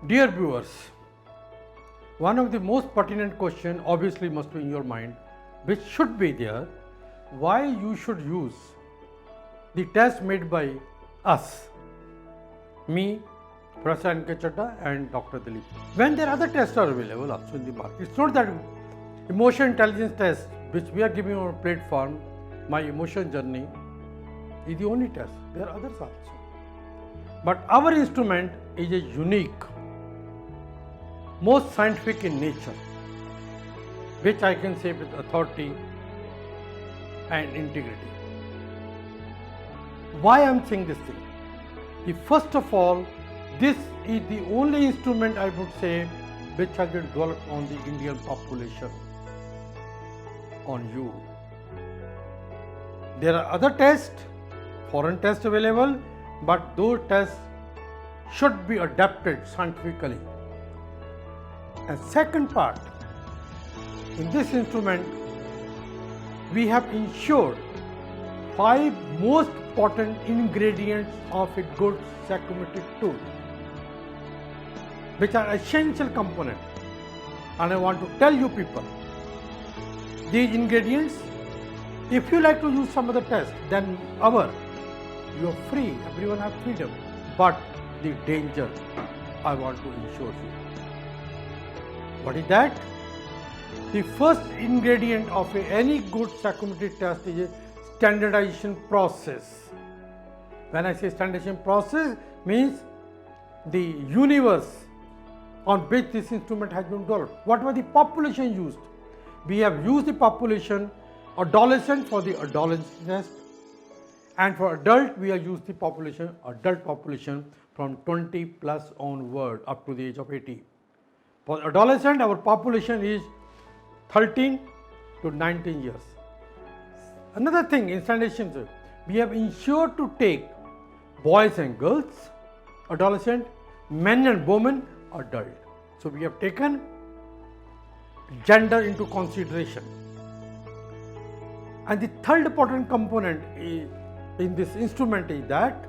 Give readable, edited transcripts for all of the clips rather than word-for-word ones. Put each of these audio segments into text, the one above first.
Dear viewers, one of the most pertinent question obviously must be in your mind, which should be there, why you should use the test made by us, me, Professor N.K. Chadha and Dr. Dilip. When there are other tests are available also in the market, it's not that emotion intelligence test which we are giving on a platform, my emotion journey, is the only test. There are others also. But our instrument is a unique, most scientific in nature, which I can say with authority and integrity. Why I am saying this thing? First of all, this is the only instrument I would say which has been developed on the Indian population, on you. There are other tests, foreign tests available, but those tests should be adapted scientifically. And second part, in this instrument, we have ensured 5 most important ingredients of a good psychometric tool, which are essential components. And I want to tell you people, these ingredients, if you like to use some other test than our, you are free, everyone has freedom. But the danger, I want to ensure you. What is that? The first ingredient of any good psychometric test is a standardization process. When I say standardization process, means the universe on which this instrument has been developed. What was the population used? We have used the population adolescent for the adolescent test, and for adult we have used the population, adult population from 20 plus onward up to the age of 80. For adolescent, our population is 13 to 19 years. Another thing in standardization, we have ensured to take boys and girls, adolescent, men and women, adult. So we have taken gender into consideration. And the third important component in this instrument is that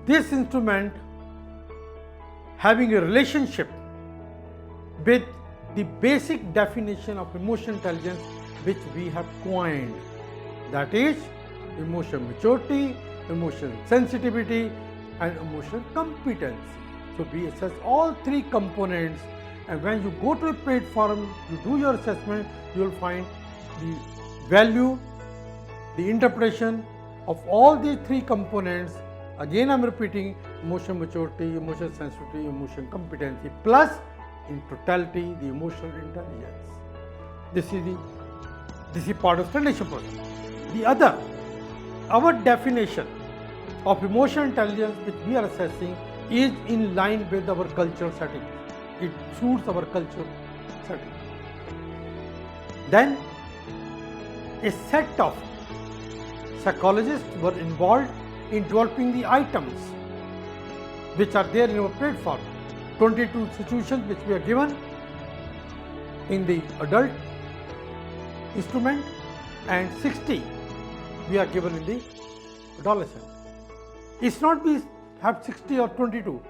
this instrument having a relationship with the basic definition of emotional intelligence which we have coined, that is emotional maturity, emotional sensitivity and emotional competency. So we assess all 3 components, and when you go to a platform, you do your assessment, you will find the value, the interpretation of all these 3 components. Again I am repeating, emotional maturity, emotional sensitivity, emotional competency, plus in totality the emotional intelligence. This is part of standardization process. The other, our definition of emotional intelligence which we are assessing is in line with our cultural setting. It suits our cultural setting. Then a set of psychologists were involved in developing the items which are there in our platform. 22 situations which we are given in the adult instrument and 60 we are given in the adolescent. It's not we have 60 or 22.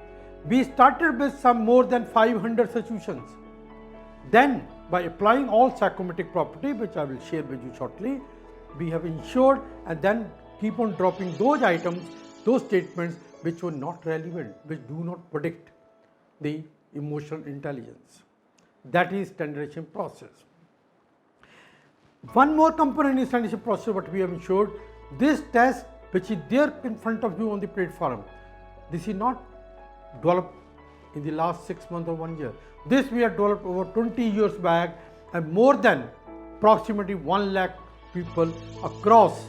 We started with some more than 500 situations. Then by applying all psychometric property, which I will share with you shortly, we have ensured and then keep on dropping those items, those statements which were not relevant, which do not predict the emotional intelligence. That is standardization process. One more component in standardization process what we have ensured, this test which is there in front of you on the platform, this is not developed in the last 6 months or 1 year. This we have developed over 20 years back, and more than approximately 1 lakh people across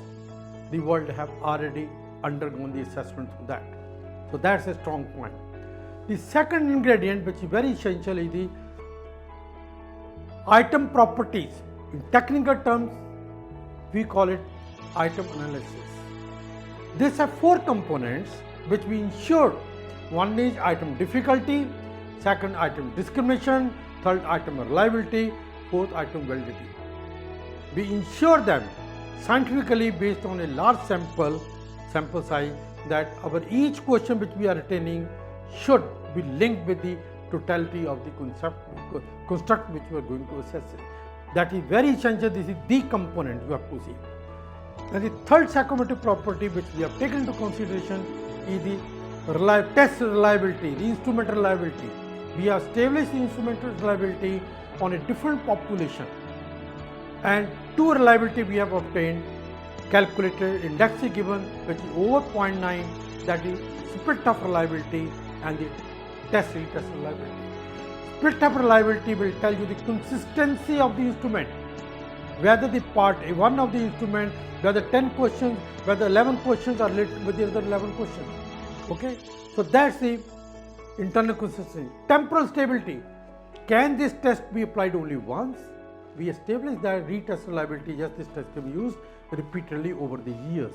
the world have already undergone the assessment for that. So that's a strong point. The second ingredient which is very essential is the item properties. In technical terms, we call it item analysis. These have 4 components which we ensure. One is item difficulty, second item discrimination, third item reliability, fourth item validity. We ensure them scientifically based on a large sample size that our each question which we are attaining should be linked with the totality of the construct which we are going to assess. That is very essential. This is the component you have to see. And the third psychometric property which we have taken into consideration is the test reliability, the instrument reliability. We have established the instrument reliability on a different population, and two reliability we have obtained, calculated index is given which is over 0.9, that is split up reliability, and the test retest reliability. Split up reliability will tell you the consistency of the instrument, whether the part one of the instrument, whether 10 questions, whether 11 questions are related with the other 11 questions. Okay, so that's the internal consistency. Temporal stability. Can this test be applied only once? We established that retest reliability, yes, this test can be used repeatedly over the years.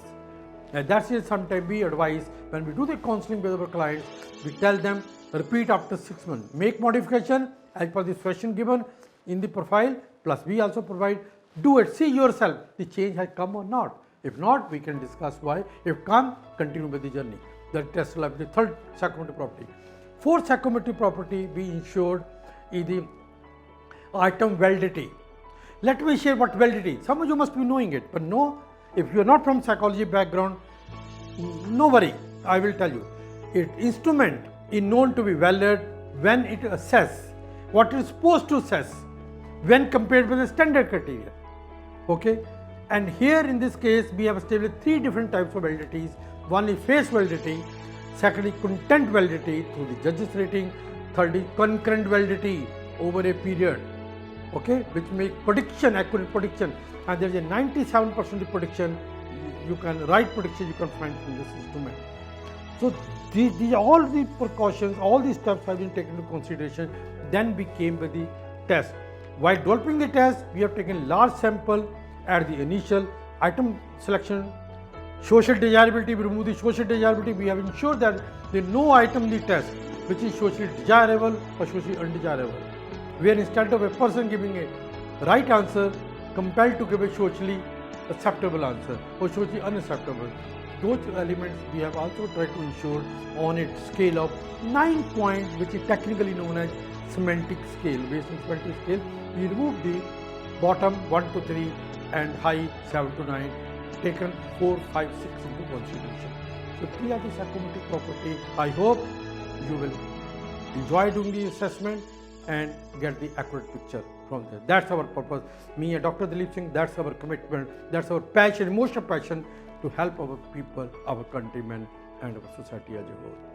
And that's it. Sometimes we advise when we do the counseling with our clients, we tell them repeat after 6 months. Make modification as per the question given in the profile, plus we also provide, do it, see yourself, the change has come or not. If not, we can discuss why. If come, continue with the journey. The test reliability, third psychometric property. Fourth psychometric property we ensured is the item validity. Let me share what validity. Some of you must be knowing it, but no, if you are not from psychology background, no worry, I will tell you. Instrument is known to be valid when it assess what it is supposed to assess when compared with the standard criteria. Okay, and here in this case we have established three different types of validities. One is face validity, second is content validity through the judges rating, third is concurrent validity over a period, okay, which make prediction, accurate prediction, and there is a 97% prediction, you can right prediction you can find from this instrument. So these all the precautions, all these steps have been taken into consideration. Then we came with the test. While developing the test, we have taken large sample at the initial item selection. Social desirability, we remove the social desirability. We have ensured that there is no item in the test which is socially desirable or socially undesirable, where instead of a person giving a right answer, compelled to give a socially acceptable answer or socially unacceptable. Those elements we have also tried to ensure on a scale of 9 points, which is technically known as semantic scale. Based on semantic scale, we remove the bottom 1 to 3 and high 7 to 9, taken 4, 5, 6 into consideration. So these are the psychometric property. I hope you will enjoy doing the assessment and get the accurate picture from there. That's our purpose. Me and Dr. Dilip Singh, that's our commitment, that's our passion, emotional passion to help our people, our countrymen and our society as a whole.